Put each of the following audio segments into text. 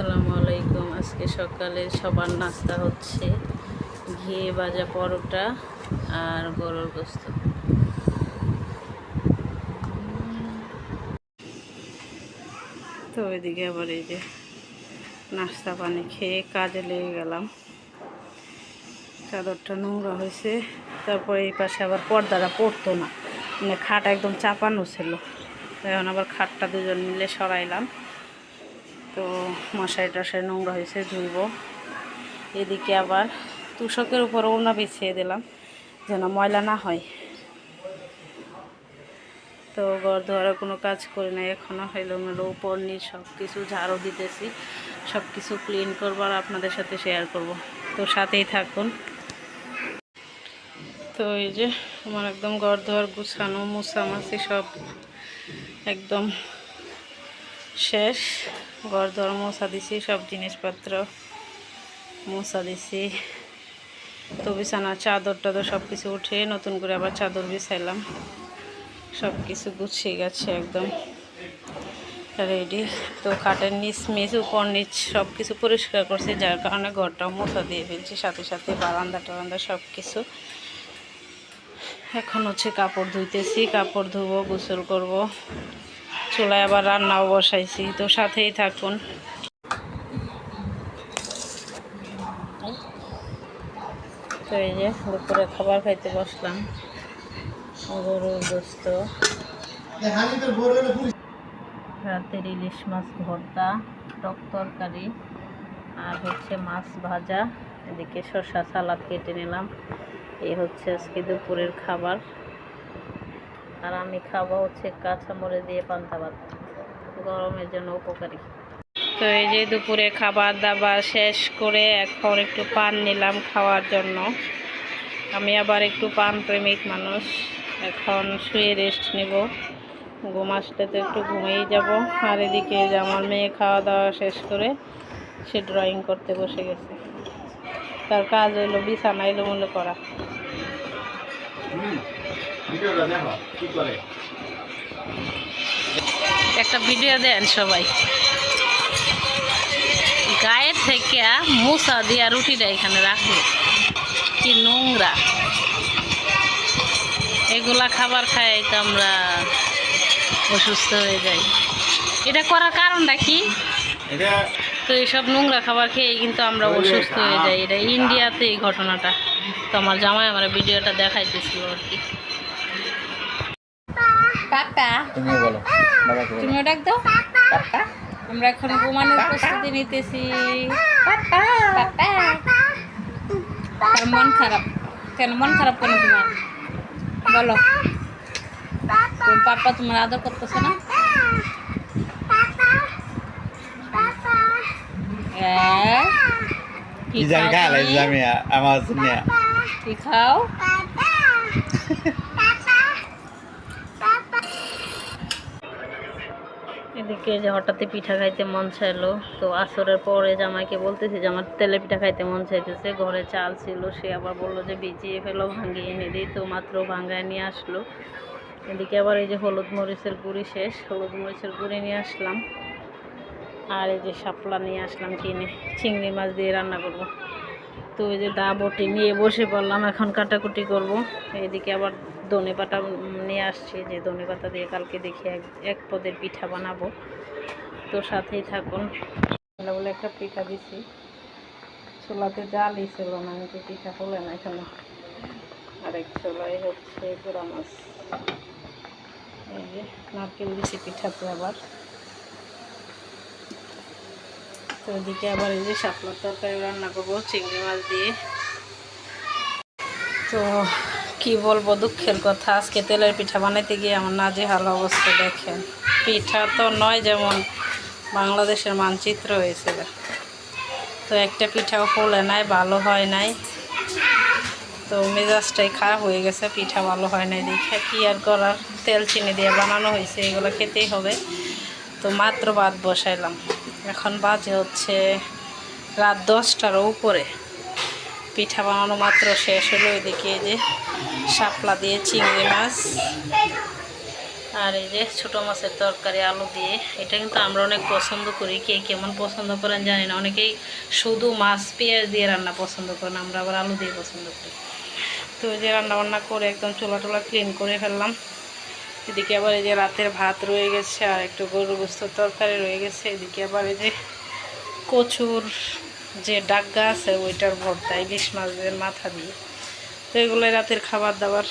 আসসালামু আলাইকুম। আজকে সকালে সবার নাস্তা হচ্ছে ঘিয়ে ভাজা পরোটা আর গরুর গোস্ত। তো ওইদিকে আবার এই যে নাস্তা পানি খেয়ে কাজে লেগে গেলাম। চাদরটা নোংরা হয়েছে, তারপরে এই পাশে আবার পর্দাটা পড়তো না, মানে খাট একদম চাপানো ছিল। এখন আবার খাটটা দুজন মিলে সরাইলাম। তো মশারি টশারি নোংরা হয়েছে, ধুইব। এদিকে আবার তুষকের উপর ওড়না বিছিয়ে দিলাম যেন ময়লা না হয়। তো ঘর ধোয়ার কোনো কাজ করি না এখনও, মেলো উপর নিচ সব কিছু ঝাড়ু দিতেছি, সব কিছু ক্লিন করবো আর আপনাদের সাথে শেয়ার করব। তো সাথেই থাকুন। তো এই যে আমার একদম ঘর ধোয়ার গুছানো মুছামাছি সব একদম শেষ। ঘর ধোয়ার মোছা দিছি, সব জিনিসপত্র মোছা দিছি। তো বিছানার চাদর টাদর সব কিছু উঠে নতুন করে আবার চাদর বিছাইলাম। সব কিছু গুছিয়ে গেছে, একদম রেডি। তো খাটের নিচ মিচ উপর নিচ সব কিছু পরিষ্কার করছি, যার কারণে ঘরটাও মোছা দিয়ে ফেলছি, সাথে সাথে বারান্দা টারান্দা সব কিছু। এখন হচ্ছে কাপড় ধুইতেছি, কাপড় ধুবো, গোসল করব, চুলায় আবার রান্নাও বসাইছি। তো সাথেই থাকুন। তো এই যে দুপুরে খাবার খাইতে বসলাম, গরুর গোস্ত, রাতের ইলিশ মাছ ভর্তা, টক তরকারি আর হচ্ছে মাছ ভাজা। এদিকে শসা সালাদ কেটে নিলাম। এই হচ্ছে আজকে দুপুরের খাবার। আর আমি খাবো হচ্ছে কাঁচামরিচ দিয়ে পান্তা ভাত, গরমের জন্য উপকারী। তো এই যে দুপুরে খাবার দাবার শেষ করে এখন একটু পান নিলাম খাওয়ার জন্য। আমি আবার একটু পান প্রেমিক মানুষ। এখন শুয়ে রেস্ট নেব, ঘুম আসলে তো একটু ঘুমিয়ে যাব। আর এদিকে যে আমার মেয়ে খাওয়া দাওয়া শেষ করে সে ড্রয়িং করতে বসে গেছে। তার কাজ হইলো বিছানা এলোমেলো করা। একটা ভিডিও দেন সবাই। গায়ের থেকে মুসা দিয়া রুটিটা এখানে রাখলো, কি নোংরা। এগুলা খাবার খাই তো আমরা অসুস্থ হয়ে যাই। এটা করার কারণটা কি? তো এইসব নোংরা খাবার খেয়ে কিন্তু আমরা অসুস্থ হয়ে যাই। এটা ইন্ডিয়াতে এই ঘটনাটা। তো আমার জামাই আমার ভিডিওটা দেখাইতেছিল আর কি। পাপা তুমি ডাক দাও। পাপা, আমরা এখন ঘুমানোর প্রস্তুতি নিতেছি। তার মন খারাপ কেন? মন খারাপ কেন তোমার? বলো। পাপা তোমার আদর করতেছে না? কি খাও? এদিকে যে হঠাৎই পিঠা খাইতে মন চাইলো। তো আসরের পরে জামাইকে বলতেছি যে আমার তেলে পিঠা খাইতে মন চাইতেছে। ঘরে চাল ছিল, সে আবার বললো যে ভিজিয়ে ফেলো, ভাঙিয়ে এনে দিই। তো মাত্র ভাঙায় নিয়ে আসলো। এদিকে আবার এই যে হলুদ মরিচের গুঁড়ি শেষ, হলুদ মরিচের গুঁড়ি নিয়ে আসলাম। আর এই যে শাপলা নিয়ে আসলাম কিনে, চিংড়ি মাছ দিয়ে রান্না করব। তো এই যে দা বটি নিয়ে বসে পড়লাম, এখন কাটাকুটি করব। এদিকে আবার ধনে পাতা নিয়ে আসছি, যে ধনে পাতা দিয়ে কালকে দেখি এক পদের পিঠা বানাবো। তো সাথেই থাকুন। বলে একটা পিঠা দিছি, ছোলাতে জালই ছিল না, কিন্তু পিঠা হলে না এখানে। আরেক ছোলাই হচ্ছে গোড়া মাছ। এই যে নারকেল দিছি পিঠাতে আবার। তো ওইদিকে আবার এই যে শাপলার তরকারি রান্না করবো চিংড়ি মাছ দিয়ে। তো কি বলবো, দুঃখের কথা, আজকে তেলের পিঠা বানাইতে গিয়ে আমার নাজেহাল অবস্থা। দেখেন, পিঠা তো নয় যেমন বাংলাদেশের মানচিত্র হয়েছিল। তো একটা পিঠাও ফোলে নাই, ভালো হয় নাই। তো মেজাজটাই খারাপ হয়ে গেছে, পিঠা ভালো হয় নাই দেখে। কি আর করার, তেল চিনি দিয়ে বানানো হয়েছে, এগুলো খেতেই হবে। তো মাত্র ভাত বসাইলাম, এখন বাজে হচ্ছে রাত 10টারও উপরে। পিঠা বানানো মাত্র শেষ হলো। এদিকে যে শাপলা দিয়ে চিংড়ি মাছ, আর এই যে ছোটো মাছের তরকারি আলু দিয়ে, এটা কিন্তু আমরা অনেক পছন্দ করি। কে কেমন পছন্দ করেন জানি না, অনেকেই শুধু মাছ পেঁয়াজ দিয়ে রান্না পছন্দ করেন, আমরা আবার আলু দিয়ে পছন্দ করি। তো এই যে রান্নাবান্না করে একদম চুলা টোলা ক্লিন করে ফেললাম। এদিকে আবার এই যে রাতের ভাত রয়ে গেছে, আর একটু গরুর গোস্তের তরকারি রয়ে গেছে। এদিকে আবার এই যে কচুর যে ডাগা আছে ওইটার ভর্তা, ইলিশ মাছের মাথা দিয়ে। তো এগুলোই রাতের খাবার দাবার।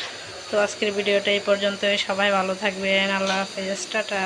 তো আজকের ভিডিওটা এই পর্যন্তই। সবাই ভালো থাকবেন, আল্লাহ হাফেজ, টাটা।